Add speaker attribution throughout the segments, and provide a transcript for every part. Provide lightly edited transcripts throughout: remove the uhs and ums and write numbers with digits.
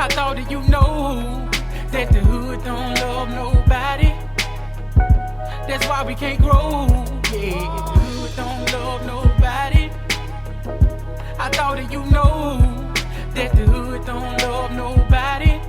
Speaker 1: I thought that you know that the hood don't love nobody. That's why we can't grow. Yeah, the hood don't love nobody. I thought that you know that the hood don't love nobody.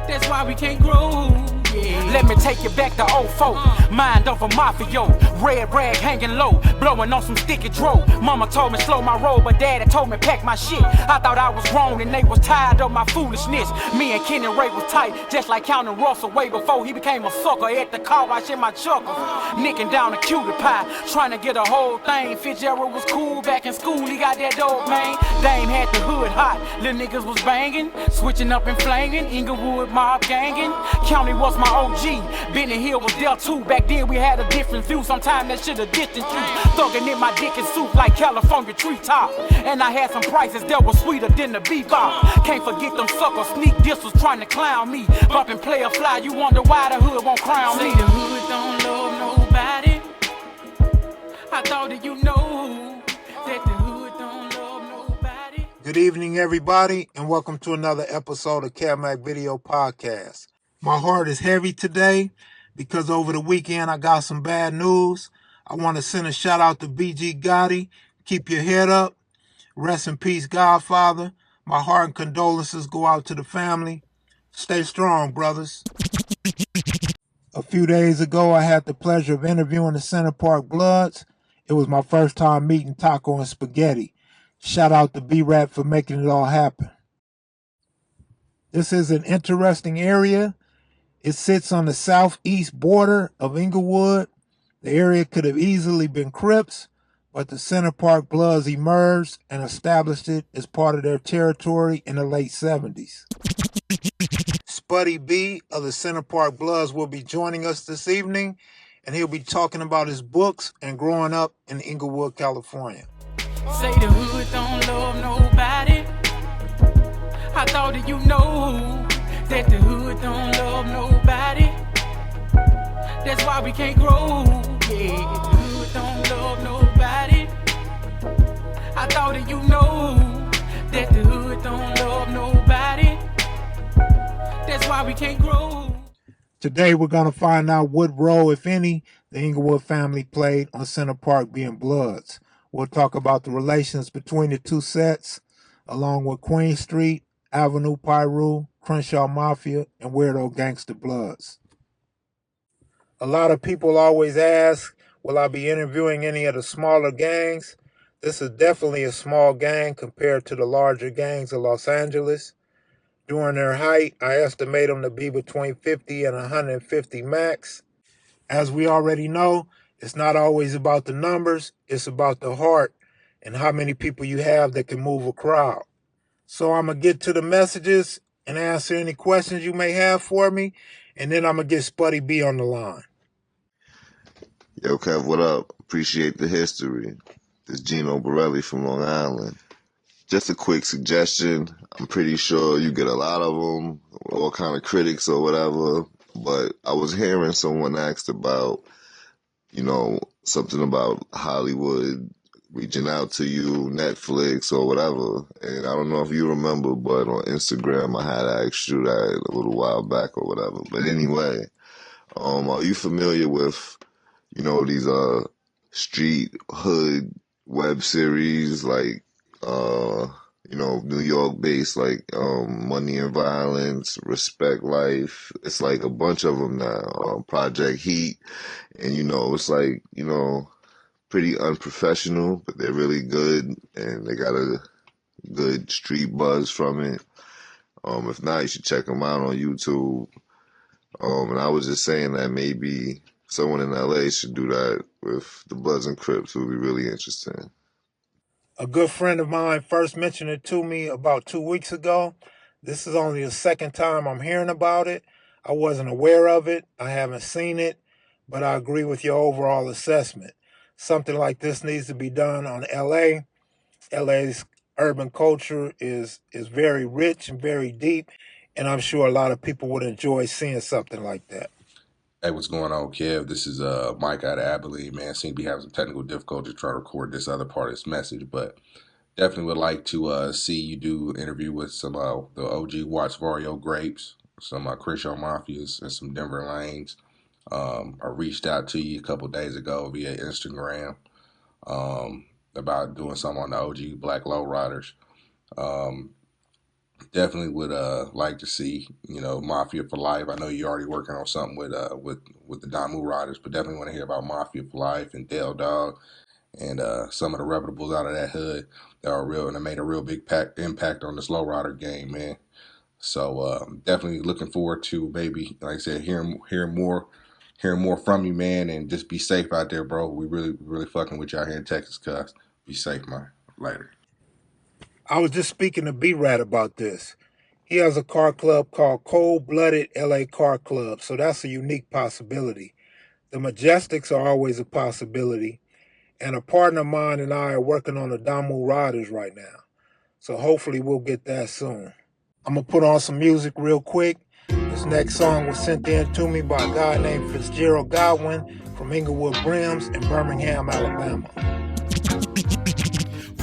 Speaker 1: That's why we can't grow. Yeah. Let me take you back to 04. Mind of a mafia, red rag hanging low, blowing on some sticky dro. Mama told me slow my roll, but daddy told me pack my shit. I thought I was grown and they was tired of my foolishness. Me and Kenny Ray was tight, just like Counting Russell way before he became a sucker at the car wash in my chuckles. Nicking down a cutie pie, trying to get a whole thing. Fitzgerald was cool back in school, he got that dope, man. Dame had the hood hot, little niggas was banging, switching up and flanging. Inglewood mob ganging, County was my OG. Benny Hill was there too. Back then we had a different view. Sometimes that shit a distant truth. Thugging in my dick and soup like California treetop. And I had some prices that were sweeter than the bebop. Can't forget them suckers. Sneak this was trying to clown me. Bumpin' Player Fly. You wonder why the hood won't crown me. The hood don't love nobody. I thought that you know that the hood don't love nobody.
Speaker 2: Good evening, everybody, and welcome to another episode of Cadillac Video Podcast. My heart is heavy today because over the weekend I got some bad news. I want to send a shout out to BG Gotti. Keep your head up. Rest in peace, Godfather. My heart and condolences go out to the family. Stay strong, brothers. A few days ago, I had the pleasure of interviewing the Center Park Bloods. It was my first time meeting Taco and Spaghetti. Shout out to B-Rap for making it all happen. This is an interesting area. It sits on the southeast border of Inglewood. The area could have easily been Crips, but the Center Park Bloods emerged and established it as part of their territory in the late 70s. Spuddy B of the Center Park Bloods will be joining us this evening, and he'll be talking about his books and growing up in Inglewood, California.
Speaker 1: Say the hood don't love nobody. I thought that you know that the hood don't love nobody. That's why we can't grow. Yeah, the hood don't love nobody. I thought that you know that the hood don't love nobody. That's why we can't grow.
Speaker 2: Today we're going to find out what role, if any, the Inglewood family played on Center Park being Bloods. We'll talk about the relations between the two sets, along with Queen Street, Avenue Pyru, Crenshaw Mafia, and Weirdo Gangster Bloods. A lot of people always ask, will I be interviewing any of the smaller gangs? This is definitely a small gang compared to the larger gangs of Los Angeles. During their height, I estimate them to be between 50 and 150 max. As we already know, it's not always about the numbers, it's about the heart and how many people you have that can move a crowd. So I'm going to get to the messages and answer any questions you may have for me, and then I'm going to get Spuddy B on the line.
Speaker 3: Yo, Kev, what up? Appreciate the history. This is Gino Borelli from Long Island. Just a quick suggestion. I'm pretty sure you get a lot of them, all kind of critics or whatever, but I was hearing someone asked about, something about Hollywood reaching out to you, Netflix or whatever. And I don't know if you remember, but on Instagram I had asked you that a little while back or whatever. But anyway, are you familiar with, these street hood web series like New York based, like Money and Violence, Respect Life? It's like a bunch of them now. Project Heat, and it's like pretty unprofessional, but they're really good, and they got a good street buzz from it. If not, you should check them out on YouTube. And I was just saying that maybe someone in LA should do that with the Bloods and Crips. It would be really interesting.
Speaker 2: A good friend of mine first mentioned it to me about 2 weeks ago. This is only the second time I'm hearing about it. I wasn't aware of it. I haven't seen it, but I agree with your overall assessment. Something like this needs to be done on LA. LA's urban culture is very rich and very deep, and I'm sure a lot of people would enjoy seeing something like that.
Speaker 4: Hey, what's going on, Kev? This is Mike out of Abilene, man. Seem to be having some technical difficulty trying to record this other part of this message, but Definitely would like to see you do interview with some the OG Watts Vario Grapes, some Crisho Mafias, and some Denver Lanes. I reached out to you a couple days ago via Instagram um, about doing something on the OG Black Lowriders. Um, Definitely would like to see Mafia for Life. I know you're already working on something with the Damu Riders, but definitely want to hear about Mafia for Life and Dale Dog and some of the reputables out of that hood that are real and that made a real big impact on this lowrider game, man. So definitely looking forward to maybe, like I said, hearing more from you, man, and just be safe out there, bro. We really fucking with you out here in Texas, cuz. Be safe, man. Later.
Speaker 2: I was just speaking to B-Rat about this. He has a car club called Cold Blooded LA Car Club, so that's a unique possibility. The Majestics are always a possibility, and a partner of mine and I are working on the Damu Riders right now. So hopefully we'll get that soon. I'm going to put on some music real quick. This next song was sent in to me by a guy named Fitzgerald Godwin from Inglewood Brims in Birmingham, Alabama.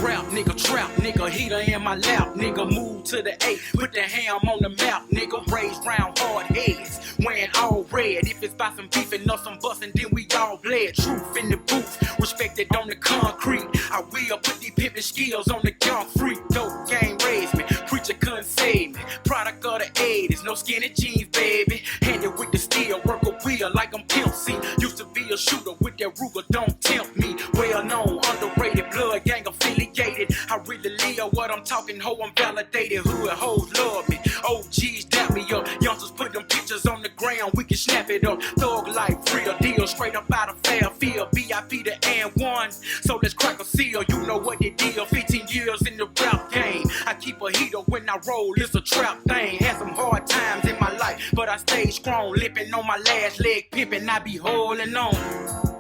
Speaker 1: Rap, nigga, trap, nigga, heater in my lap, nigga, move to the A, put the ham on the map, nigga, raised round hard heads, wearing all red, if it's by some beefing or some bustin', then we all bled, truth in the booth, respected on the concrete, I will put these pimpin' skills on the young freak, dope game raised me, preacher couldn't save me, product of the 80s, no skinny jeans, baby, handed with the steel, work a wheel like I'm Pimp C, used to be a shooter with that Ruger, don't tempt me, well known, underrated, blood gang affiliated. I really live what I'm talking, ho, I'm validated. Hood hoes love me, OGs dap me up. Youngsters put them pictures on the ground, we can snap it up. Thug life, real deal, straight up out of Fairfield. VIP to N1, so let's crack a seal. You know what it deal, 15 years in the rap game. I keep a heater when I roll, it's a trap thing. Had some hard times in my life, but I stayed strong. Limping on my last leg, pimping, I be holding on.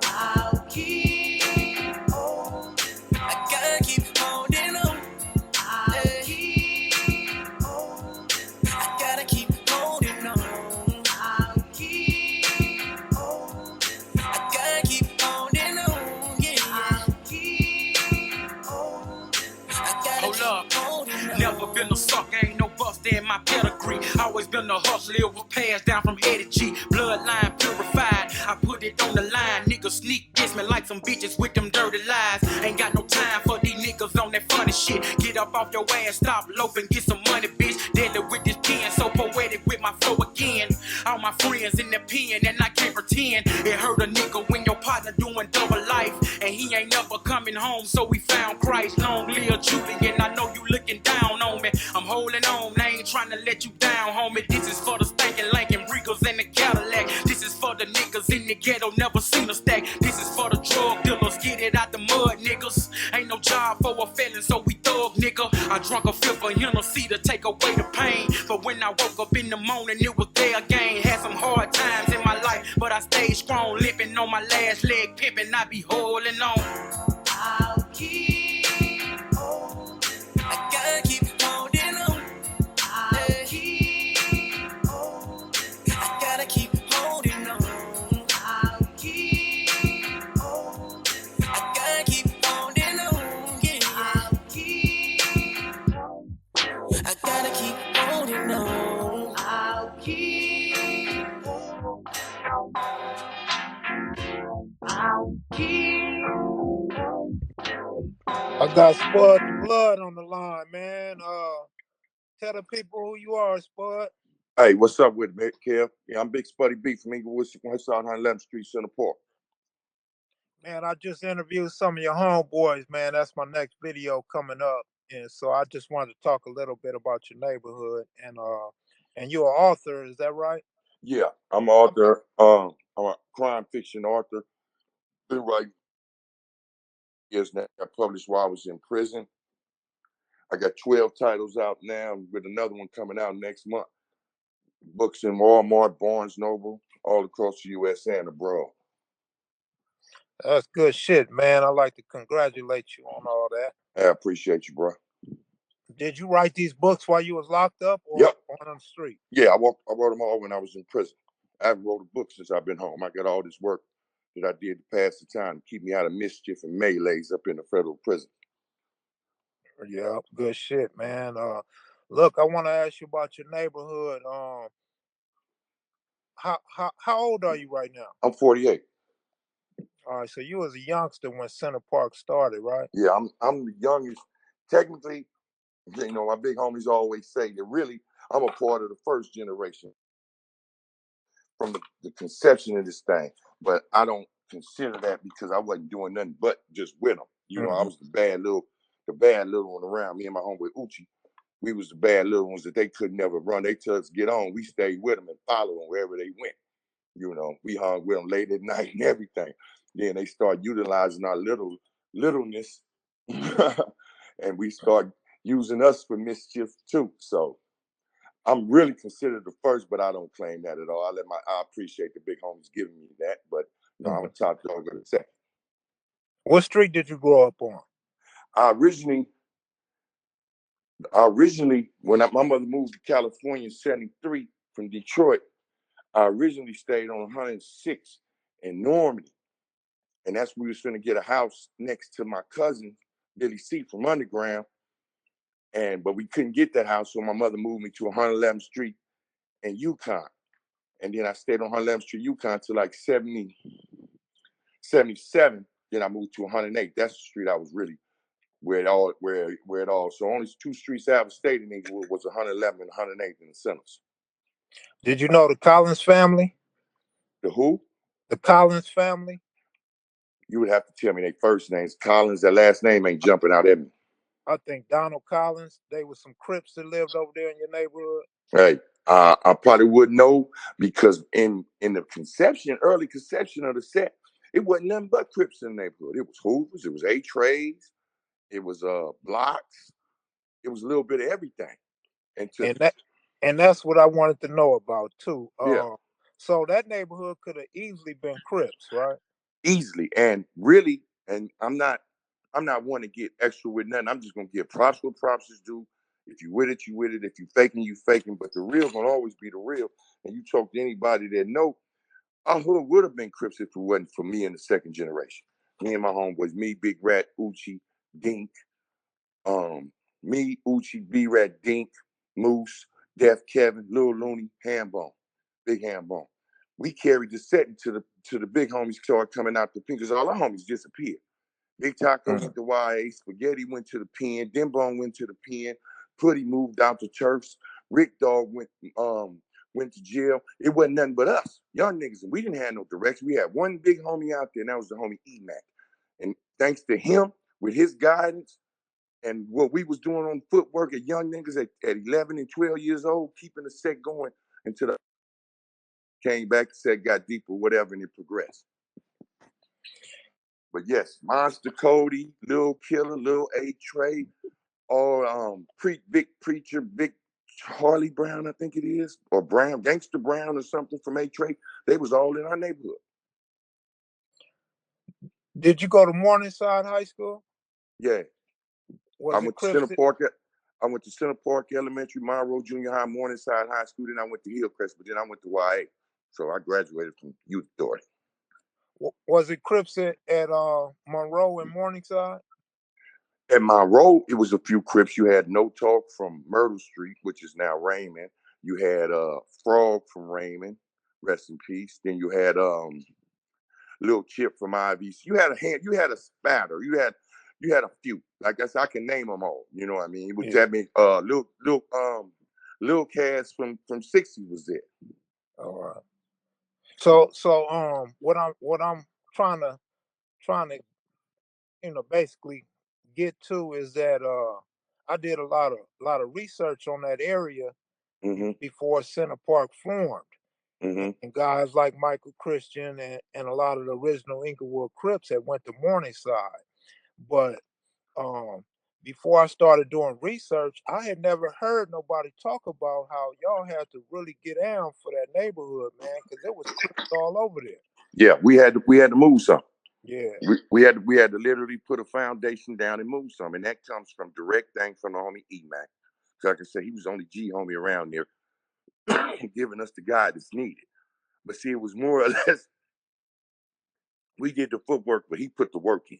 Speaker 1: I'll keep holding. I gotta keep holding on. I'll keep holding. I gotta keep holding on. I'll keep holding. I gotta keep holding on. Yeah. I'll keep holding. I gotta keep holding on. Never been a sucker, ain't no bust in my pedigree. Always been a hustler, it was passed down from Eddie G. Bloodline purified, I put it on the line. Niggas sneak diss me like some bitches with them dirty lies. Ain't got no time for these niggas on that funny shit. Get up off your ass, stop loafing, get some money, bitch. Deadly with this pen, so poetic with my flow again. All my friends in the pen, and I can't pretend. It hurt a nigga when your partner doing double life, and he ain't never coming home, so we found Christ. Long live Julian, I know you looking down on me. I'm holding on, I ain't trying to let you down, homie. This is for the stinking Lincoln Regals and the Cadillac. This is for the niggas in the ghetto, never seen a stack. This is for the drug dealers, get it out the mud, niggas. Ain't no job for a felon, so we thug, nigga. I drunk a fifth of Hennessy to take away the pain, but when I woke up in the morning, it was there again. Had some hard times in my life, but I stayed strong, limping on my last leg, pimping, I be holding on. I'll keep holding. I gotta keep holding on. I'll keep holding. I gotta keep holding on. I'll keep holding. I gotta keep holding on. Yeah. I'll keep holding. I gotta keep holding on. I'll keep holding. I'll keep holding.
Speaker 2: I got Spud the Blood on the line, man. Tell the people who you are, Spud.
Speaker 5: Hey, what's up with me, Kev? Yeah, I'm Big Spuddy B from Inglewood, 111th Street, Center Park.
Speaker 2: Man, I just interviewed some of your homeboys, man. That's my next video coming up. And so I just wanted to talk a little bit about your neighborhood. And you're an author, is that right?
Speaker 5: Yeah, I'm an author. I'm a crime fiction author. Been writing years now. I published while I was in prison. I got 12 titles out now with another one coming out next month. Books in Walmart, Barnes Noble, all across the U.S. and abroad.
Speaker 2: That's good shit, man. I'd like to congratulate you on all that.
Speaker 5: I appreciate you, bro.
Speaker 2: Did you write these books while you was locked up or
Speaker 5: Yep.
Speaker 2: on the street?
Speaker 5: Yeah, I wrote them all when I was in prison. I haven't wrote a book since I've been home. I got all this work that I did to pass the time to keep me out of mischief and melees up in the federal prison.
Speaker 2: Yeah, good shit, man. Look, I want to ask you about your neighborhood. How old are you right now?
Speaker 5: I'm 48.
Speaker 2: All right, so you was a youngster when Center Park started, right?
Speaker 5: Yeah, I'm the youngest. Technically, my big homies always say that really I'm a part of the first generation from the conception of this thing. But I don't consider that because I wasn't doing nothing but just with them. I
Speaker 2: Mm-hmm.
Speaker 5: was the bad little one around. Me and my homeboy Uchi, we was the bad little ones that they could never run. They tell us get on. We stayed with them and followed them wherever they went. We hung with them late at night and everything. Then they start utilizing our littleness, and we start using us for mischief too. So I'm really considered the first, but I don't claim that at all. I appreciate the big homies giving me that, but no, I'm a top dog of the second.
Speaker 2: What street did you grow up on?
Speaker 5: I originally, when my mother moved to California in '73 from Detroit, I originally stayed on 106 in Normandy. And that's where we was going to get a house next to my cousin, Billy C from Underground. But we couldn't get that house, so my mother moved me to 111th Street in Yukon. And then I stayed on 111th Street, Yukon till like 77. Then I moved to 108. That's the street I was really where it all. So only two streets I ever stayed in Inglewood was 111 and 108 in the centers.
Speaker 2: Did you know the Collins family?
Speaker 5: The who?
Speaker 2: The Collins family?
Speaker 5: You would have to tell me their first names. Collins, their last name ain't jumping out at me.
Speaker 2: I think Donald Collins. They were some Crips that lived over there in your neighborhood.
Speaker 5: Hey, I probably wouldn't know because in the early conception of the set, it wasn't nothing but Crips in the neighborhood. It was Hoovers, it was A-Trays, it was Blocks, it was a little bit of everything.
Speaker 2: And that's what I wanted to know about too.
Speaker 5: Yeah,
Speaker 2: So that neighborhood could have easily been Crips, right?
Speaker 5: easily and really, and I'm not one to get extra with nothing. I'm just gonna give props what props is due. If you with it, you with it. If you faking, you faking. But the real gonna always be the real. And you talk to anybody that know. Our hood would have been Crips if it wasn't for me in the second generation. Me and my homeboys, me, Big Rat, Uchi, Dink, me, Uchi, B Rat, Dink, Moose, Def Kevin, Lil Looney, Hambone, Big Hambone. We carried the set to the big homies started coming out the pen because all our homies disappeared. Big Taco went to YA, Spaghetti went to the pen, Dimbone went to the pen, Putty moved out to Turks, Rick Dog went to jail. It wasn't nothing but us, young niggas, and we didn't have no direction. We had one big homie out there, and that was the homie E-Mac. And thanks to him, with his guidance and what we was doing on footwork at young niggas at 11 and 12 years old, keeping the set going until the came back, the set got deeper, whatever, and it progressed. But yes, Monster Cody, Lil Killer, Lil A-Tray, all Big Preacher, Big Harley Brown, I think it is, or Brown, Gangster Brown or something from A-Tray. They was all in our neighborhood.
Speaker 2: Did you go to Morningside High School?
Speaker 5: Yeah.
Speaker 2: Was
Speaker 5: I
Speaker 2: it
Speaker 5: went to
Speaker 2: Crips?
Speaker 5: I went to Center Park Elementary, Monroe Junior High, Morningside High School. Then I went to Hillcrest, but then I went to YA. So I graduated from Youth Authority.
Speaker 2: Was it Crips at Monroe and Morningside?
Speaker 5: At Monroe, it was a few Crips. You had No Talk from Myrtle Street, which is now Raymond. You had Frog from Raymond, rest in peace. Then you had Lil Chip from IVC. You had a spatter. You had a few. Like I said, I can name them all. You know what I mean? It was that many. Lil Cass from 60 was there.
Speaker 2: All right. So what I'm trying to basically get to is that I did a lot of research on that area before Center Park formed. And guys like Michael Christian and a lot of the original Inglewood Crips had went to Morningside. But before I started doing research, I had never heard nobody talk about how y'all had to really get down for that neighborhood, man, because there was Crips all over there.
Speaker 5: Yeah, we had to move some.
Speaker 2: Yeah.
Speaker 5: We had to literally put a foundation down and move some. And that comes from direct thanks from the homie E-Mac. Like I said, he was the only G homie around there giving us the guidance needed. But see, it was more or less we did the footwork, but he put the work in.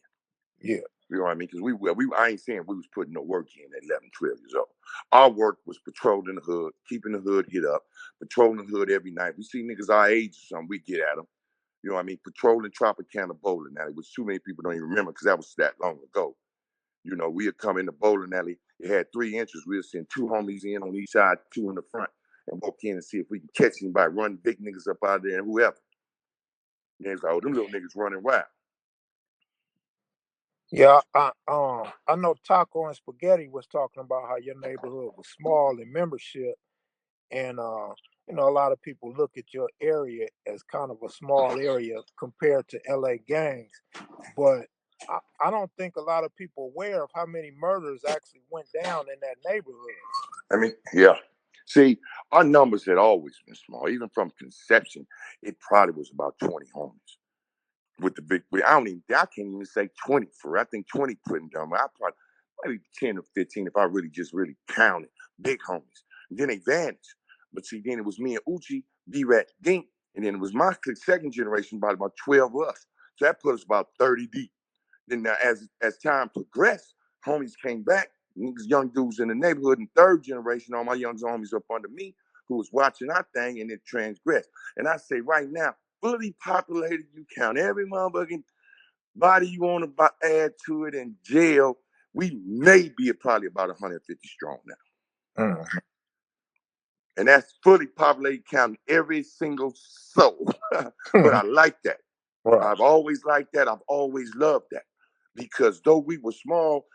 Speaker 2: Yeah.
Speaker 5: You know what I mean? Because I ain't saying we was putting no work in at 11, 12 years old. Our work was patrolling the hood, keeping the hood hit up, patrolling the hood every night. We see niggas our age or something, we get at them. You know what I mean? Patrolling Tropicana bowling alley, which too many people don't even remember because that was that long ago. You know, we'd come in the bowling alley. It had 3 entries. We'd send 2 homies in on each side, 2 in the front, and walk in and see if we can catch anybody, run big niggas up out there and whoever. And it's like, oh, them little niggas running wild.
Speaker 2: Yeah, I know Taco and Spaghetti was talking about how your neighborhood was small in membership, and a lot of people look at your area as kind of a small area compared to LA gangs, but I don't think a lot of people aware of how many murders actually went down in that neighborhood.
Speaker 5: I mean, yeah. See, our numbers had always been small. Even from conception, it probably was about 20 homies. With the big, I can't even say 20 for real. I think 20 putting down. I probably maybe 10 or 15 if I really counted big homies. And then they vanished. But see, then it was me and Uchi, B-Rat, Dink, and then it was my second generation, about 12 of us. So that put us about 30 deep. Then now, as time progressed, homies came back. Niggas, young dudes in the neighborhood, and third generation, all my young homies up under me, who was watching our thing, and it transgressed. And I say right now, fully populated, you count every motherfucking body you want to add to it in jail, we may be probably about 150 strong now.
Speaker 2: Mm-hmm.
Speaker 5: And that's fully populated, counting every single soul. But I like that.
Speaker 2: Right.
Speaker 5: I've always liked that. I've always loved that. Because though we were small,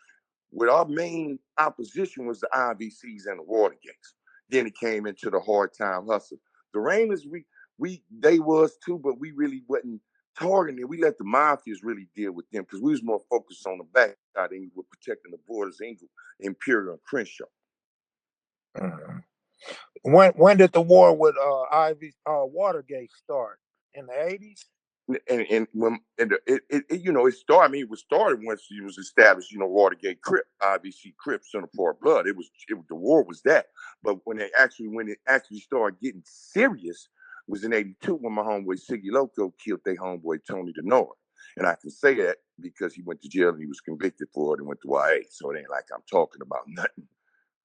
Speaker 5: with our main opposition was the IVCs and the Watergates. Then it came into the hard time hustle. The Raymond's, they was too, but we really wasn't targeting it. We let the mafias really deal with them because we was more focused on the back side and we were protecting the borders, Inglewood, Imperial, and Crenshaw.
Speaker 2: Mm-hmm. When did the war with Watergate start? In the 80s?
Speaker 5: And when it started. I mean, it was started once it was established. Watergate Crip, IBC Crips, Center for Blood. The war was that. But when it actually started getting serious was in '82 when my homeboy Siggy Loco killed their homeboy Tony Denora. And I can say that because he went to jail and he was convicted for it and went to YA. So it ain't like I'm talking about nothing.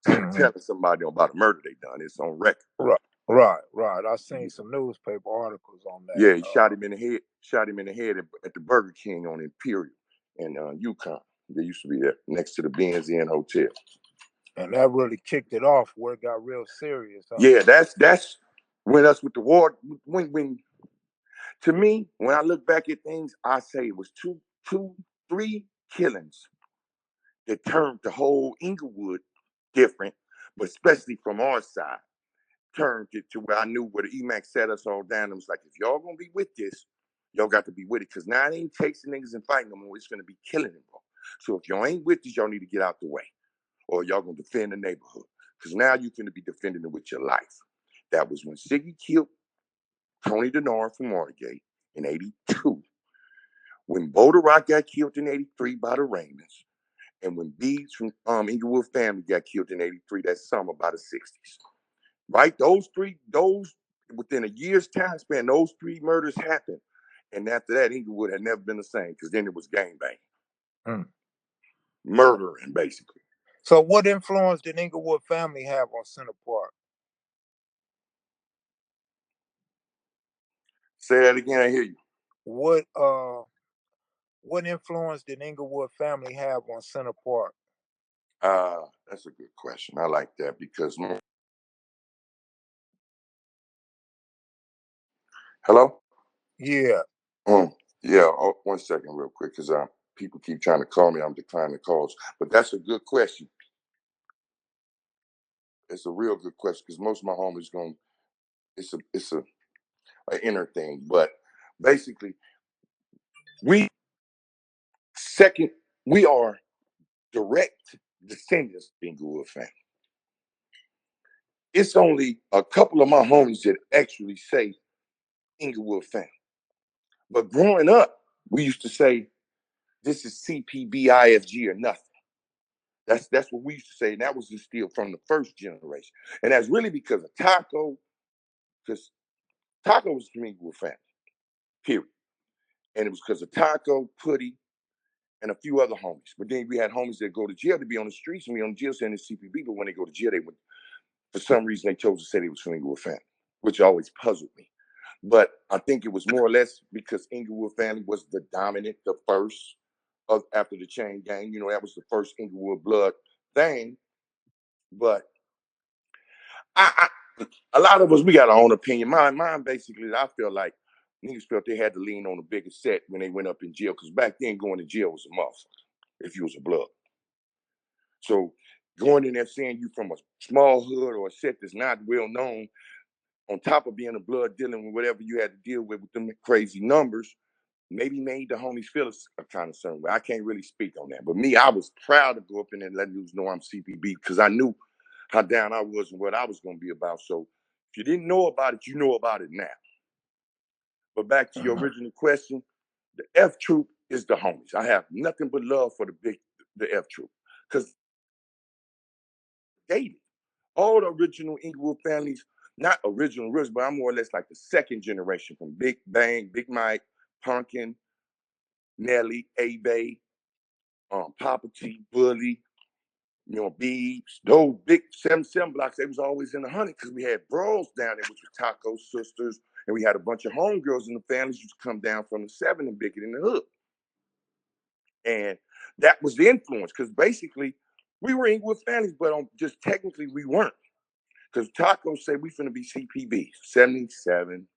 Speaker 2: Mm-hmm.
Speaker 5: Telling somebody about a murder they done. It's on record.
Speaker 2: Right. I seen some newspaper articles on that.
Speaker 5: Yeah, he shot him in the head. Shot him in the head at the Burger King on Imperial in Yukon. They used to be there next to the Benz Inn Hotel.
Speaker 2: And that really kicked it off where it got real serious. Huh?
Speaker 5: Yeah, that's when us with the war. When to me, when I look back at things, I say it was 3 killings that turned the whole Inglewood different, but especially from our side. Turned it to where I knew where the EMAC sat us all down. It was like, if y'all gonna be with this, y'all got to be with it. Because now it ain't chasing niggas and fighting them more. It's gonna be killing them all. So if y'all ain't with this, y'all need to get out the way. Or y'all gonna defend the neighborhood. Because now you're gonna be defending it with your life. That was when Siggy killed Tony Denard from Watergate in '82. When Boulder Rock got killed in '83 by the Raymonds. And when Beads from Inglewood family got killed in '83 that summer by the 60s. Right? Those within a year's time span, those 3 murders happened. And after that, Inglewood had never been the same because then it was gangbang. Murdering, basically.
Speaker 2: So what influence did Inglewood family have on Center Park?
Speaker 5: Say that again, I hear you.
Speaker 2: What influence did Inglewood family have on Center Park?
Speaker 5: That's a good question. I like that because hello?
Speaker 2: Yeah.
Speaker 5: Yeah, 1 second real quick, because people keep trying to call me. I'm declining the calls. But that's a good question. It's a real good question because most of my homies it's an inner thing. But basically, we are direct descendants of the Inglewood family. It's only a couple of my homies that actually say Inglewood family. But growing up, we used to say, this is CPBIFG or nothing. That's what we used to say, and that was instilled from the first generation. And that's really because of Taco, because Taco was from Inglewood family, period. And it was because of Taco, Putty, and a few other homies. But then we had homies that go to jail to be on the streets, and we on jail saying it's CPB. But when they go to jail, they would, for some reason, they chose to say they was from Inglewood family, which always puzzled me. But I think it was more or less because Inglewood family was the dominant, the first of after the chain gang. You know, that was the first Inglewood blood thing. But a lot of us, we got our own opinion. Mine basically, I feel like niggas felt they had to lean on a bigger set when they went up in jail. Because back then, going to jail was a motherfucker if you was a blood. So going in there saying you from a small hood or a set that's not well known, on top of being a blood, dealing with whatever you had to deal with them crazy numbers, maybe made the homies feel a kind of certain way. I can't really speak on that. But me, I was proud to go up in there and let dudes know I'm CPB because I knew how down I was and what I was going to be about. So if you didn't know about it, you know about it now. But back to your original question, the F Troop is the homies. I have nothing but love for the F Troop because dated all the original Inglewood families, not original roots, but I'm more or less like the second generation from Big Bang, Big Mike, Pumpkin, Nelly, A-Bay, Papa T, Bully, you know, Beebs, those big 7-7 blocks, they was always in the honey because we had bros down there, which were Taco Sisters, and we had a bunch of homegirls in the families used to come down from the 7 and Bickett in the hood. And that was the influence because basically we were Inglewood families, but just technically we weren't. Because Taco said we finna be CPB, 77.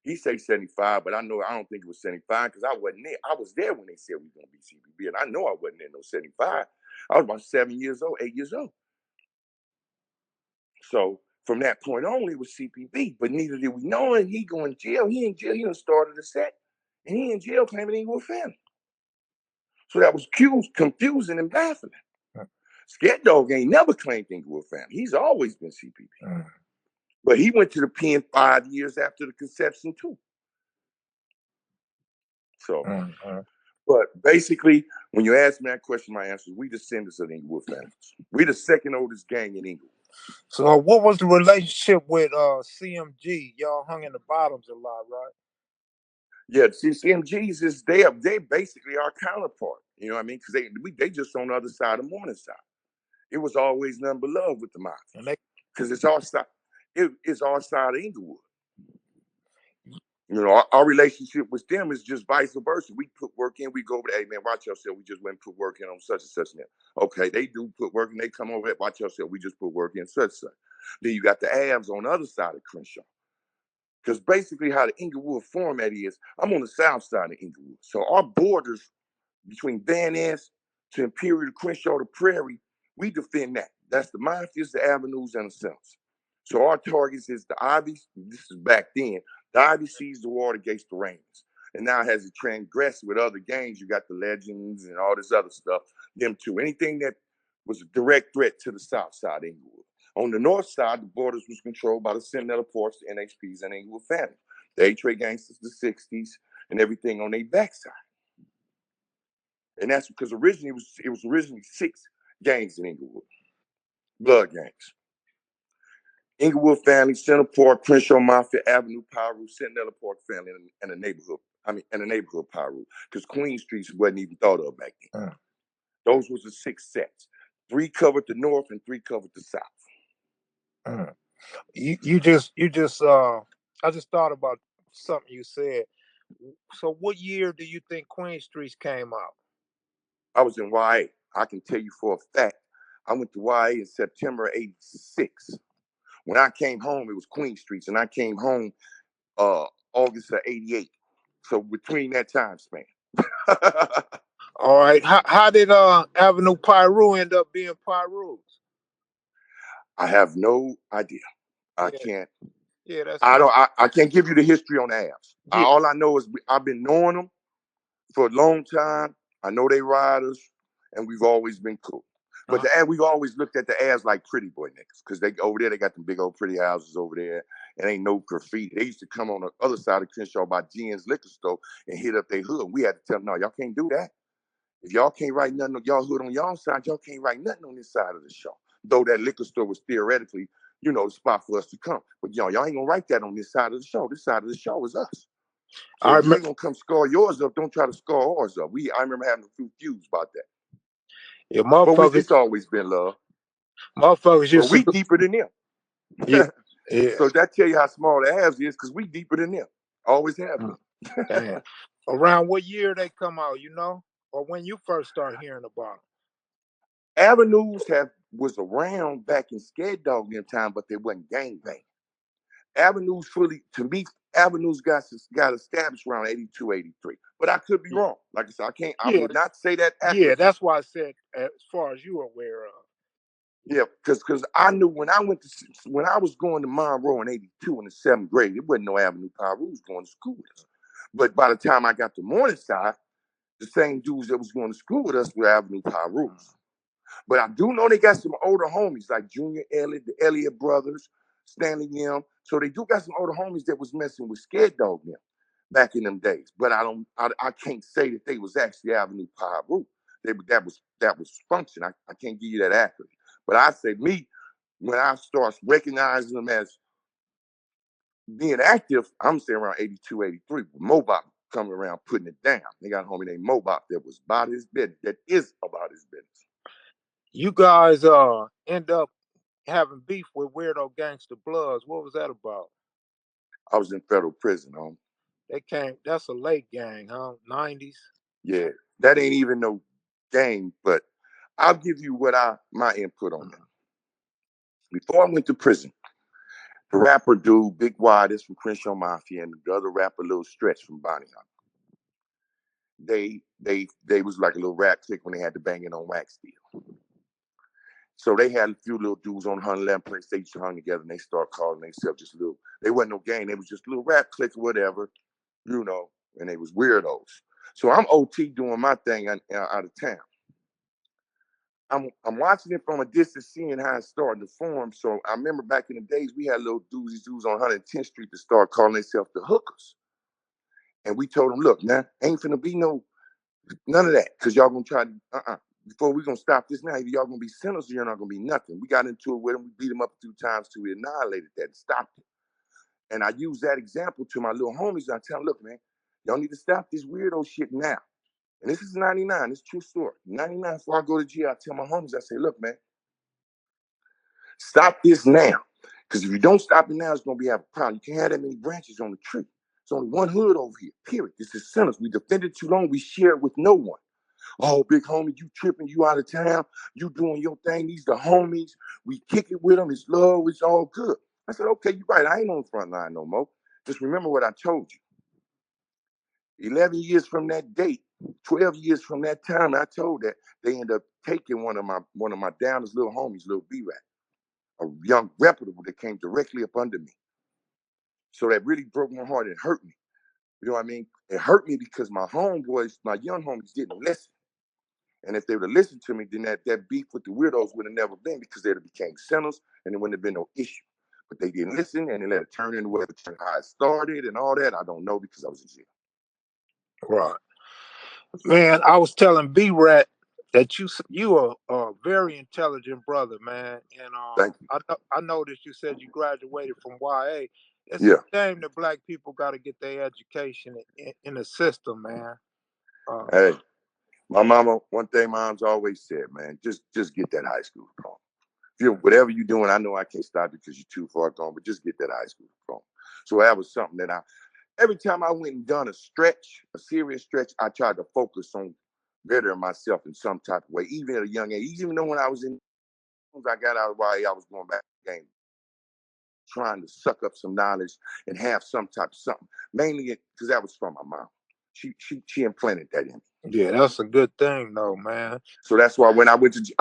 Speaker 5: He say 75, but I don't think it was 75 because I wasn't there. I was there when they said we were gonna be CPB, and I know I wasn't there no 75. I was about 7 years old, 8 years old. So from that point on, it was CPB, but neither did we know him. He going to jail. He in jail. He done started the set, and he in jail claiming he was family. So that was confusing and baffling. Scat Dog ain't never claimed Inglewood family. He's always been CPB. But he went to the pen 5 years after the conception too. So, but basically, when you ask me that question, my answer is we descendants of the Inglewood families. We the second oldest gang in Inglewood.
Speaker 2: So what was the relationship with CMG? Y'all hung in the bottoms a lot, right?
Speaker 5: Yeah, CMGs is they basically our counterpart. You know what I mean? Because they just on the other side of Morningside. It was always nothing but love with the mafia. Because it's our side. It's our side of Inglewood. You know, our relationship with them is just vice versa. We put work in, we go over there, hey man, watch yourself. We just went and put work in on such and such now. Okay, they do put work in, they come over here, watch yourself. We just put work in such and such. Then you got the Avs on the other side of Crenshaw. Because basically how the Inglewood format is, I'm on the south side of Inglewood. So our borders between Van Ness to Imperial to Crenshaw to Prairie, we defend that. That's the Mafias, the Avenues, and the Cells. So our targets is the Ivy. This is back then. The Ivy sees the water gates the Rangers. And now has it transgressed with other gangs. You got the Legends and all this other stuff. Them too. Anything that was a direct threat to the south side of Inglewood. On the north side, the borders was controlled by the Sentinel Ports, the NHPs, and Inglewood family. The A-Trade gangsters, the 60s, and everything on their backside. And that's because originally it was originally 6 gangs in Inglewood. Blood gangs. Inglewood family, Center Park, Crenshaw Mafia, Avenue Pyru, Sentinel Park family, and a neighborhood. And a neighborhood Pyru, because Queen Street wasn't even thought of back then. Those was the 6 sets. 3 covered the north and 3 covered the south.
Speaker 2: You just I just thought about something you said. So what year do you think Queen Streets came out?
Speaker 5: I was in YA. I can tell you for a fact. I went to YA in September '86. When I came home, it was Queen Streets, and I came home August of '88. So between that time span.
Speaker 2: All right. How did Avenue Pyru end up being Pyru's?
Speaker 5: I have no idea. I can't.
Speaker 2: Yeah, that's
Speaker 5: I can't give you the history on the Avs.
Speaker 2: Yeah.
Speaker 5: All I know is I've been knowing them for a long time. I know they riders, and we've always been cool. But we've always looked at the Avs like pretty boy niggas, because they over there they got them big old pretty houses over there, and ain't no graffiti. They used to come on the other side of Crenshaw by Jen's liquor store and hit up their hood. We had to tell them, no, y'all can't do that. If y'all can't write nothing on y'all hood on y'all side, y'all can't write nothing on this side of the show. Though that liquor store was theoretically, you know, the spot for us to come. But y'all ain't gonna write that on this side of the show. This side of the show is us. So if you ain't gonna come scar yours up, don't try to scar ours up. I remember having a few feuds about that.
Speaker 2: Yeah,
Speaker 5: But it's always been love.
Speaker 2: Motherfuckers
Speaker 5: But we deeper than them.
Speaker 2: Yeah.
Speaker 5: So that tell you how small the Avs is, because we deeper than them. Always have been.
Speaker 2: Damn. Around what year they come out, you know? Or when you first start hearing about them?
Speaker 5: Avenues was around back in Scared Dog them time, but they wasn't gangbang. Avenues Avenues got established around 82, 83. But I could be wrong. Like I said, I would not say that accurately.
Speaker 2: Yeah, that's why I said as far as you are aware of.
Speaker 5: Yeah, because I knew when I was going to Monroe in 82 in the 7th grade, it wasn't no Avenue Pyrus going to school with us. But by the time I got to Morningside, the same dudes that was going to school with us were Avenue Pyrus. But I do know they got some older homies like Junior Elliott, the Elliott brothers, Stanley them. So they do got some older homies that was messing with Scared Dog them back in them days. But I can't say that they was actually Avenue Pyrus. That was function. I can't give you that accurately. But I say when I start recognizing them as being active, I'm saying around 82, 83. Mobop coming around putting it down. They got a homie named Mobop that was about his business. That is about his business.
Speaker 2: You guys end up having beef with Weirdo Gangster Bloods. What was that about?
Speaker 5: I was in federal prison,
Speaker 2: That's a late gang, huh? 90s?
Speaker 5: Yeah, that ain't even no game, but I'll give you my input on that. Before I went to prison, the rapper dude, Big Y, this from Crenshaw Mafia, and the other rapper, Little Stretch from Bonnie Hunt. They was like a little rap clique when they had to bang it on Wax Steel. So they had a few little dudes on 111 place. They used to hung together and they start calling themselves just little. They wasn't no gang. They was just a little rap clique or whatever, and they was weirdos. So I'm OT doing my thing out of town. I'm watching it from a distance, seeing how it's starting to form. So I remember back in the days, we had little dudes on 110th Street to start calling themselves the hookers. And we told them, look, man, ain't finna be none of that, because y'all gonna try to, before we gonna stop this now, either y'all gonna be sinners or you're not gonna be nothing. We got into it with them, we beat them up a few times till we annihilated that and stopped it. And I use that example to my little homies. I tell them, look, man, y'all need to stop this weirdo shit now. And this is 99, it's a true story. 99, before I go to jail, I tell my homies, I say, look, man, stop this now. Because if you don't stop it now, it's going to have a problem. You can't have that many branches on the tree. It's only one hood over here, period. This is sinners. We defended too long. We share it with no one. Oh, big homie, you tripping, you out of town, you doing your thing. These the homies. We kick it with them. It's love. It's all good. I said, okay, you're right. I ain't on the front line no more. Just remember what I told you. 11 years from that date, 12 years from that time, I told that they ended up taking one of my downest little homies, little B-Rat, a young reputable that came directly up under me. So that really broke my heart and hurt me. You know what I mean? It hurt me because my homeboys, my young homies, didn't listen. And if they would have listened to me, then that beef with the weirdos would have never been, because they'd have became sinners and there wouldn't have been no issue. But they didn't listen, and they let it turn into how it started and all that. I don't know, because I was in jail.
Speaker 2: Right. Man, I was telling B-Rat that you are a very intelligent brother, man. And
Speaker 5: Thank you.
Speaker 2: I noticed you said you graduated from YA. It's
Speaker 5: Yeah.
Speaker 2: a shame that black people got to get their education in the system, man.
Speaker 5: Hey, my mama, one thing mom's always said, man, just get that high school diploma. Whatever you're doing, I know I can't stop you because you're too far gone, but just get that high school diploma. So that was something that every time I went and done a serious stretch, I tried to focus on bettering myself in some type of way, even at a young age. Even though when I was I got out of YA, I was going back to the game, trying to suck up some knowledge and have some type of something. Mainly because that was from my mom. She implanted that in me.
Speaker 2: Yeah, that's a good thing, though, man.
Speaker 5: So that's why when I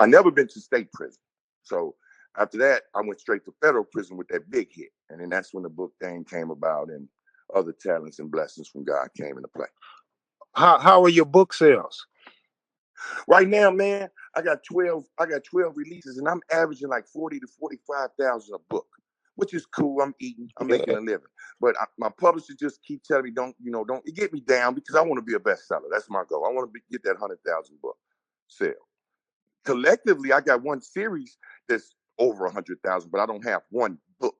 Speaker 5: never been to state prison. So after that, I went straight to federal prison with that big hit. And then that's when the book thing came about and other talents and blessings from God came into play.
Speaker 2: How are your book sales?
Speaker 5: Right now, man, I got 12 releases, and I'm averaging like 40 to 45,000 a book, which is cool. I'm eating, I'm making a living. But my publisher just keep telling me, don't get me down, because I want to be a bestseller. That's my goal. I want to get that 100,000 book sale. Collectively, I got one series that's over 100,000, but I don't have one book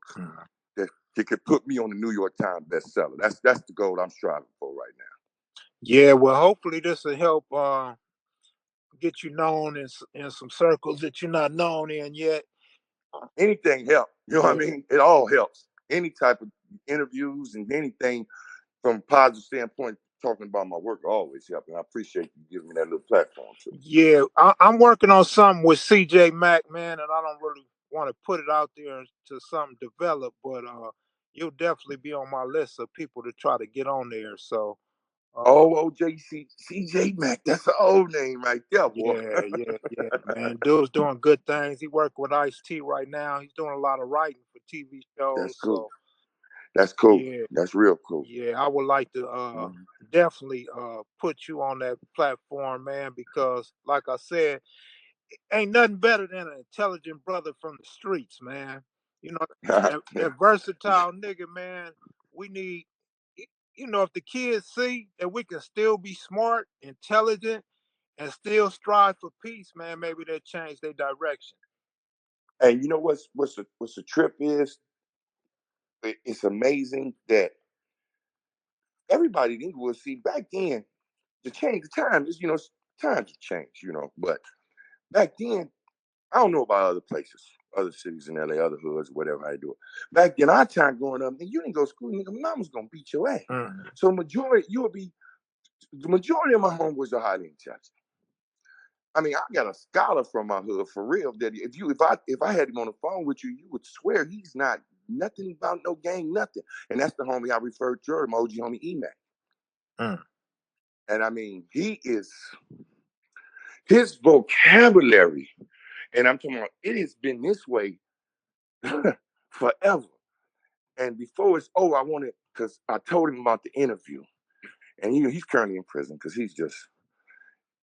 Speaker 5: that that could put me on the New York Times bestseller. That's the goal I'm striving for right now.
Speaker 2: Yeah, well, hopefully this will help get you known in some circles that you're not known in yet.
Speaker 5: Anything helps. You know what I mean? It all helps. Any type of interviews and anything from a positive standpoint, talking about my work always helps. And I appreciate you giving me that little platform too.
Speaker 2: Yeah, I'm working on something with CJ Mack, man, and I don't really want to put it out there to something develop, but you'll definitely be on my list of people to try to get on there. So
Speaker 5: CJ Mack, that's an old name right there, boy.
Speaker 2: yeah, man. Dude's doing good things. He working with Ice-T right now. He's doing a lot of writing for TV shows.
Speaker 5: That's cool.
Speaker 2: So
Speaker 5: that's cool.
Speaker 2: Yeah,
Speaker 5: That's real cool.
Speaker 2: yeah, I would like to definitely put you on that platform, man, because like I said, ain't nothing better than an intelligent brother from the streets, man. You know, that versatile nigga, man. We need, you know, if the kids see that we can still be smart, intelligent, and still strive for peace, man, maybe they'll change their direction.
Speaker 5: And you know what's the trip is? It's amazing that everybody in Inglewood, see, back then, the times have changed, but back then, I don't know about other places, other cities in LA, other hoods, whatever I do it. Back then, our time growing up, and you didn't go to school, nigga, mama's gonna beat your ass. So the majority of my homeboys are highly intelligent. I mean, I got a scholar from my hood for real. That if I had him on the phone with you, you would swear he's not nothing about no gang, nothing. And that's the homie I referred to, my OG homie E-Mac. And I mean, his vocabulary, and I'm talking about, it has been this way forever. And before it's over, because I told him about the interview, and he's currently in prison because he's just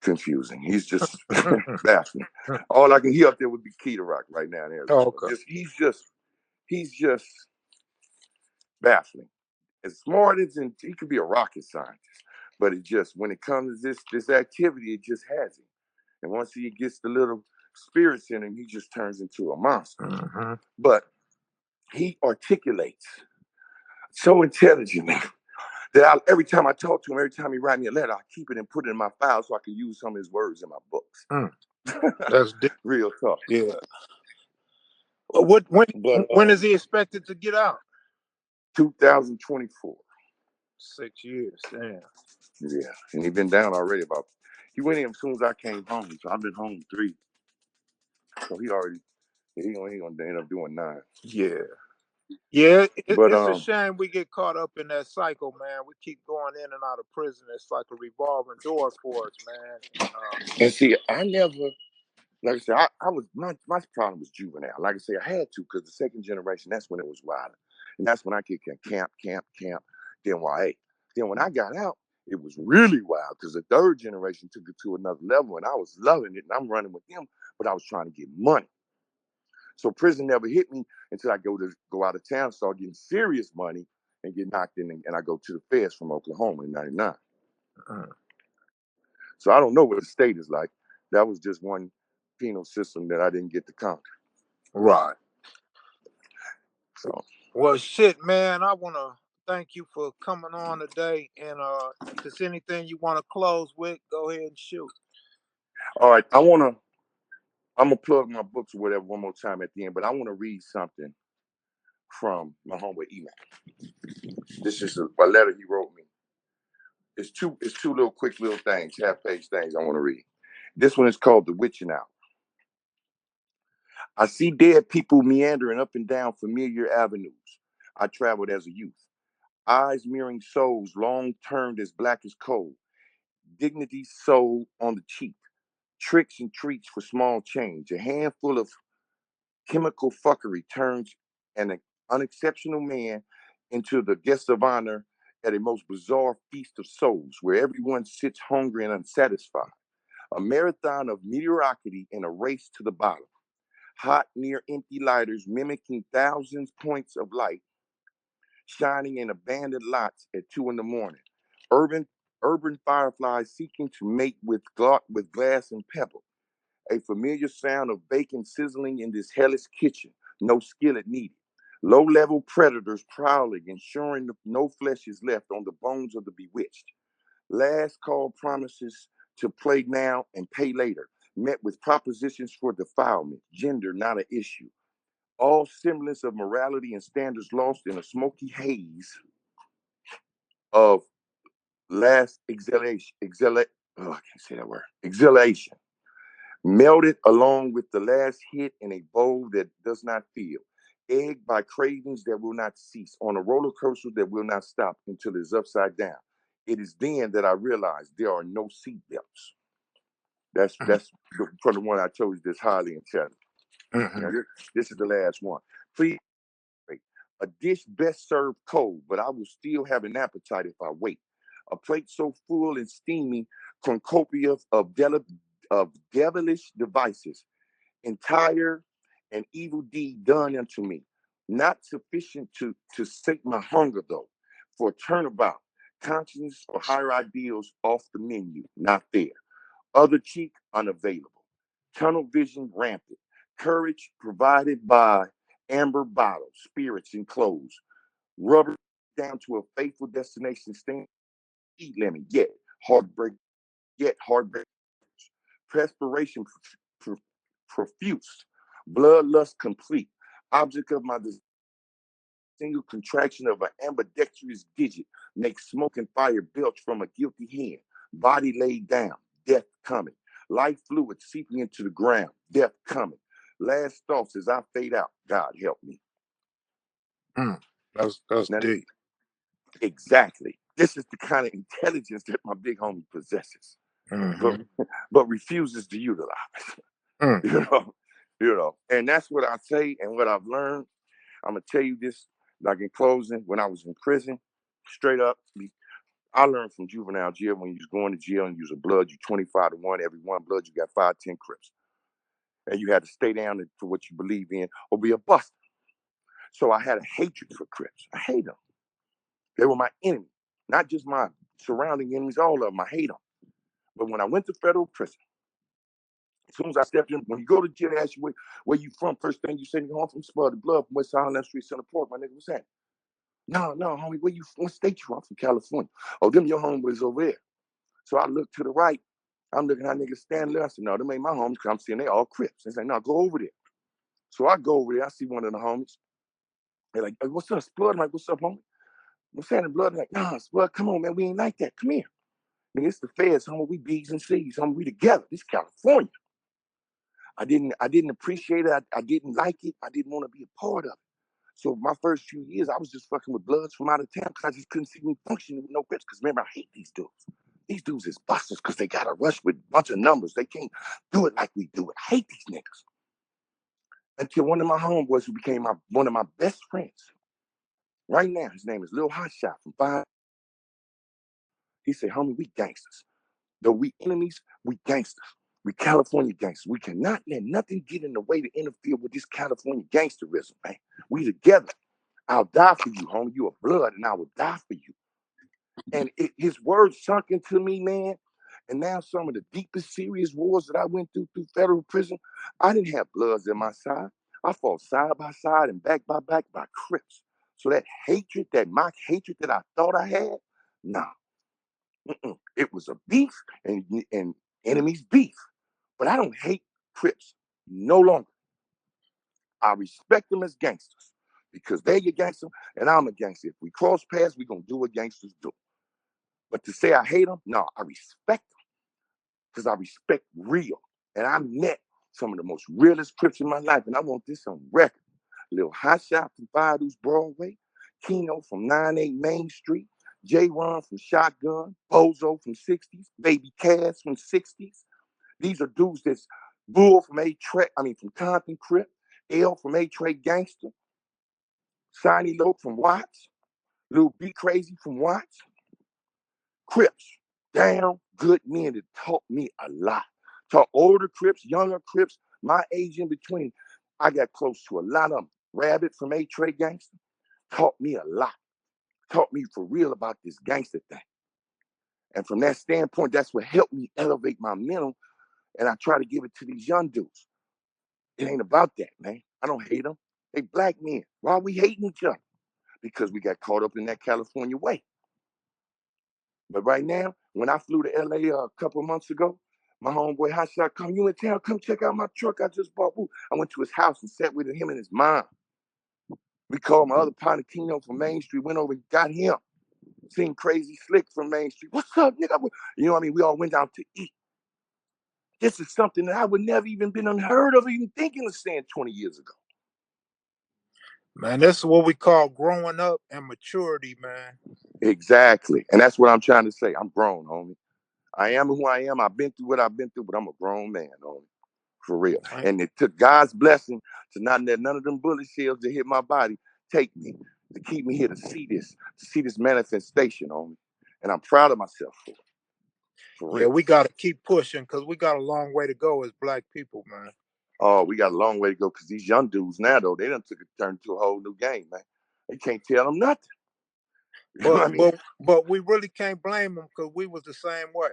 Speaker 5: confusing. He's just baffling. All I can hear up there would be Key to Rock right now. Okay. He's just baffling. As smart as he could be a rocket scientist, but when it comes to this activity, it just has him. And once he gets the little spirits in him, he just turns into a monster. But he articulates so intelligently that every time I talk to him, every time he write me a letter, I keep it and put it in my file so I can use some of his words in my books.
Speaker 2: That's
Speaker 5: real tough.
Speaker 2: Yeah. When is he expected to get out?
Speaker 5: 2024.
Speaker 2: 6 years, damn.
Speaker 5: Yeah, and he's been down already he went in as soon as I came home, so I've been home 3. So he gonna end up doing 9.
Speaker 2: Yeah. Yeah, it's a shame we get caught up in that cycle, man. We keep going in and out of prison. It's like a revolving door for us, man.
Speaker 5: And see, I never, like I said, my problem was juvenile. Like I said, I had to, because the second generation, that's when it was wilder. And that's when I kicked in camp, then YA. Then when I got out, it was really wild, because the third generation took it to another level, and I was loving it, and I'm running with them, but I was trying to get money. So prison never hit me until I go out of town, start getting serious money, and get knocked in, and I go to the feds from Oklahoma in '99. So I don't know what the state is like. That was just one penal system that I didn't get to count.
Speaker 2: Right. So, well, shit, man, I want to thank you for coming on today. And if there's anything you want to close with, go ahead and shoot.
Speaker 5: All right, I'm gonna plug my books or whatever one more time at the end, but I want to read something from my homeboy E-Mac. This is a letter he wrote me. It's two little quick little things, half-page things I want to read. This one is called The Witching Hour. I see dead people meandering up and down familiar avenues I traveled as a youth. Eyes mirroring souls long turned as black as coal. Dignity sold on the cheap. Tricks and treats for small change. A handful of chemical fuckery turns an unexceptional man into the guest of honor at a most bizarre feast of souls where everyone sits hungry and unsatisfied. A marathon of mediocrity in a race to the bottom. Hot near empty lighters mimicking thousands points of light shining in abandoned lots at 2 a.m. Urban fireflies seeking to mate with glass and pebble. A familiar sound of bacon sizzling in this hellish kitchen, no skillet needed. Low-level predators prowling, ensuring no flesh is left on the bones of the bewitched. Last call promises to play now and pay later, met with propositions for defilement, gender not an issue. All semblance of morality and standards lost in a smoky haze of last I can't say that word. Exhalation. Melted along with the last hit in a bowl that does not feel. Egged by cravings that will not cease, on a roller coaster that will not stop until it's upside down. It is then that I realize there are no seat belts. That's from the one I told you that's highly intelligent. Now, this is the last one. Please, a dish best served cold, but I will still have an appetite if I wait. A plate so full and steamy, cornucopia of devilish devices, entire and evil deed done unto me. Not sufficient to sate my hunger, though, for turnabout, conscience or higher ideals off the menu, not there. Other cheek, unavailable. Tunnel vision, rampant. Courage provided by amber bottles, spirits, and clothes. Rubber down to a faithful destination stand. Eat lemon, yet heartbreak, perspiration profuse, bloodlust complete, object of my single contraction of an ambidextrous digit makes smoke and fire belch from a guilty hand, body laid down, death coming, life fluid seeping into the ground, death coming. Last thoughts as I fade out, God help me.
Speaker 2: That's
Speaker 5: Now,
Speaker 2: deep.
Speaker 5: Exactly. This is the kind of intelligence that my big homie possesses, but refuses to utilize. You know, and that's what I say and what I've learned. I'm gonna tell you this, like in closing, when I was in prison, straight up, I learned from juvenile jail when you was going to jail and you was a blood, you 25 to 1, every one blood, you got 5, 10 Crips. And you had to stay down for what you believe in or be a buster. So I had a hatred for Crips. I hate them. They were my enemy, not just my surrounding enemies, all of them. I hate them. But when I went to federal prison, as soon as I stepped in, when you go to jail, they ask you where you from. First thing you say, you're home from Spud, blood from West Island Street, Center Port. My nigga, what's that? No, homie, where you from? What state you from? I'm from California. Oh, them your homeboys over there. So I look to the right. I'm looking at niggas standing there. I said, no, them ain't my homies because I'm seeing they all Crips. They say, no, go over there. So I go over there. I see one of the homies. They're like, hey, what's up, Spud? I'm like, what's up, homie? I'm saying the blood. They're like, nah, Spud, come on, man. We ain't like that. Come here. Nigga, it's the feds, homie. We B's and C's, homie. We together. This California. I didn't appreciate it. I didn't like it. I didn't want to be a part of it. So my first few years, I was just fucking with bloods from out of town because I just couldn't see me functioning with no Crips. Because remember, I hate these dudes. These dudes is busters because they got to rush with a bunch of numbers. They can't do it like we do it. I hate these niggas. Until one of my homeboys who became one of my best friends. Right now, his name is Lil Hotshot from 5. He said, homie, we gangsters. Though we enemies, we gangsters. We California gangsters. We cannot let nothing get in the way to interfere with this California gangsterism, man. We together. I'll die for you, homie. You are blood, and I will die for you. And his words sunk into me, man. And now some of the deepest, serious wars that I went through federal prison, I didn't have bloods at my side. I fought side by side and back by Crips. So that hatred, that mock hatred that I thought I had, nah. It was a beef and enemies beef. But I don't hate Crips no longer. I respect them as gangsters because they're a gangster and I'm a gangster. If we cross paths, we're going to do what gangsters do. But to say I hate them, no, I respect them because I respect real. And I met some of the most realest Crips in my life, and I want this on record. Lil Hotshot from Five Deuce Broadway, Keno from 98 Main Street, J-Ron from Shotgun, Bozo from 60s, Baby Cass from 60s. These are dudes that's Bull from from Compton Crip, L from A-Tray Gangster, Shiny Lope from Watts, Lil B Crazy from Watts, Crips, damn good men that taught me a lot. Taught older Crips, younger Crips, my age in between. I got close to a lot of them. Rabbit from A-Tray Gangster taught me a lot. Taught me for real about this gangster thing. And from that standpoint, that's what helped me elevate my mental. And I try to give it to these young dudes. It ain't about that, man. I don't hate them. They black men. Why are we hating each other? Because we got caught up in that California way. But right now, when I flew to LA a couple of months ago, my homeboy Hotshot come, you in town, come check out my truck I just bought. Ooh. I went to his house and sat with him and his mom. We called my other partner Kino from Main Street, went over and got him. Seen Crazy Slick from Main Street. What's up, nigga? You know what I mean? We all went out to eat. This is something that I would never even been unheard of, even thinking of saying 20 years ago.
Speaker 2: Man, this is what we call growing up and maturity, man.
Speaker 5: Exactly. And that's what I'm trying to say. I'm grown, homie. I am who I am. I've been through what I've been through, but I'm a grown man, homie. For real.
Speaker 2: Right.
Speaker 5: And it took God's blessing to not let none of them bullet shells that hit my body take me, to keep me here to see this manifestation, homie. And I'm proud of myself for it. For
Speaker 2: Yeah,
Speaker 5: real.
Speaker 2: we got to keep pushing because we got a long way to go as black people, man.
Speaker 5: Oh, we got a long way to go because these young dudes now, though, they done took a turn to a whole new game, man. They can't tell them nothing. You know what I mean?
Speaker 2: But we really can't blame them because we was the same way.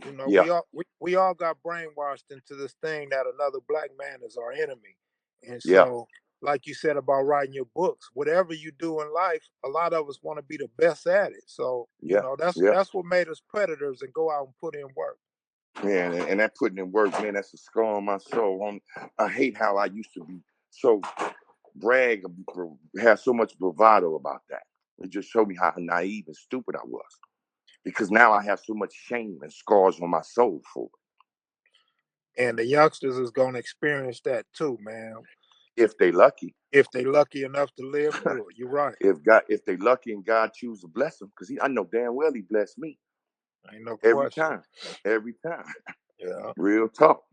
Speaker 2: You know,
Speaker 5: Yeah.
Speaker 2: we all got brainwashed into this thing that another black man is our enemy. And
Speaker 5: Yeah.
Speaker 2: so, like you said about writing your books, whatever you do in life, a lot of us want to be the best at it. So, you
Speaker 5: Yeah.
Speaker 2: know,
Speaker 5: Yeah.
Speaker 2: that's what made us predators and go out and put in work.
Speaker 5: Man, and that putting in work, man, that's a scar on my soul. I hate how I used to be so have so much bravado about that. It just showed me how naive and stupid I was. Because now I have so much shame and scars on my soul for it.
Speaker 2: And the youngsters is gonna experience that too, man.
Speaker 5: If they lucky.
Speaker 2: If they lucky enough to live through it. You're right.
Speaker 5: If they lucky and God choose to bless them, because I know damn well he blessed me.
Speaker 2: Ain't no
Speaker 5: Every
Speaker 2: question.
Speaker 5: time. Every time.
Speaker 2: Yeah.
Speaker 5: Real talk.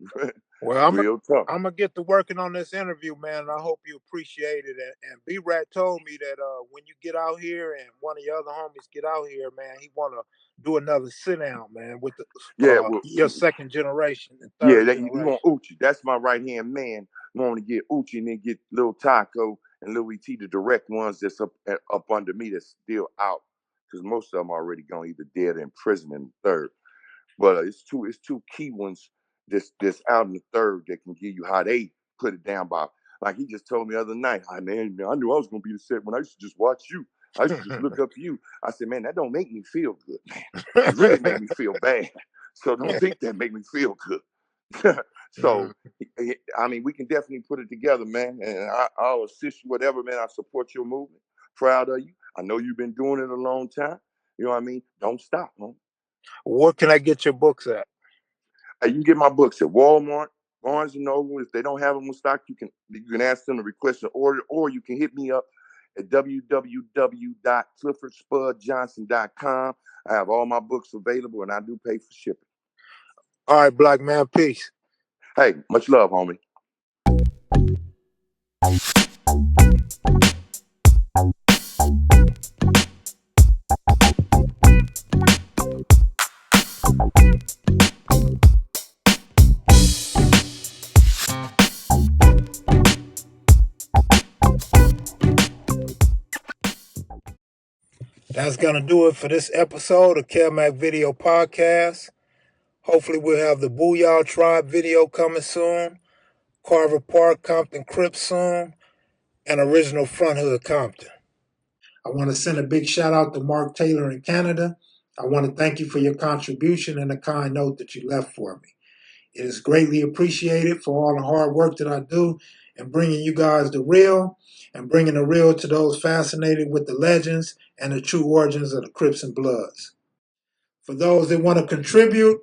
Speaker 2: Well,
Speaker 5: Real talk.
Speaker 2: I'm gonna get to working on this interview, man. And I hope you appreciate it. And B Rat told me that when you get out here and one of your other homies get out here, man, he wanna do another sit down, man, with the
Speaker 5: Yeah, well,
Speaker 2: your second generation and
Speaker 5: yeah,
Speaker 2: third
Speaker 5: that you
Speaker 2: generation.
Speaker 5: want Uchi. That's my right hand man. Want to get Uchi and then get Lil Taco and Lil ET, the direct ones that's up under me that's still out, because most of them are already gone, either dead or in prison in the third. But it's two key ones that's out in the third that can give you how they put it down by. Like he just told me the other night, man, I knew I was gonna be the set when I used to just watch you. I used to just look up to you. I said, man, that don't make me feel good, man. It really made me feel bad. So don't think that make me feel good. So I mean, we can definitely put it together, man. And I'll assist you, whatever, man. I support your movement. Proud of you. I know you've been doing it a long time. You know what I mean? Don't stop, man.
Speaker 2: Where can I get your books at?
Speaker 5: You can get my books at Walmart, Barnes and Noble. If they don't have them in stock, you can ask them to request an order, or you can hit me up at www.cliffordspudjohnson.com. I have all my books available, and I do pay for shipping.
Speaker 2: All right, black man, peace.
Speaker 5: Hey, much love, homie.
Speaker 2: That's gonna do it for this episode of Kelmac Video Podcast. Hopefully we'll have the Booyah Tribe video coming soon, Carver Park, Compton Crips soon, and original Front Hood Compton. I want to send a big shout out to Mark Taylor in Canada. I want to thank you for your contribution and the kind note that you left for me. It is greatly appreciated for all the hard work that I do in bringing you guys the real and bringing the real to those fascinated with the legends and the true origins of the Crips and Bloods. For those that want to contribute,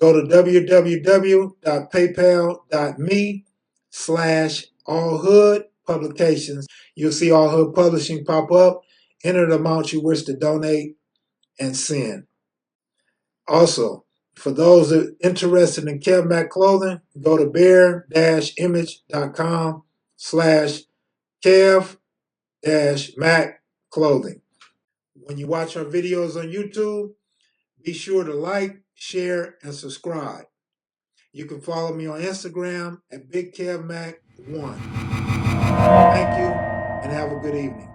Speaker 2: go to www.paypal.me/allhoodpublications. You'll see All Hood Publishing pop up. Enter the amount you wish to donate and send. Also, for those that are interested in Kev Mac clothing, go to bear-image.com/Kev-Mac clothing. When you watch our videos on YouTube, be sure to like, share, and subscribe. You can follow me on Instagram at BigKevMac1. Thank you, and have a good evening.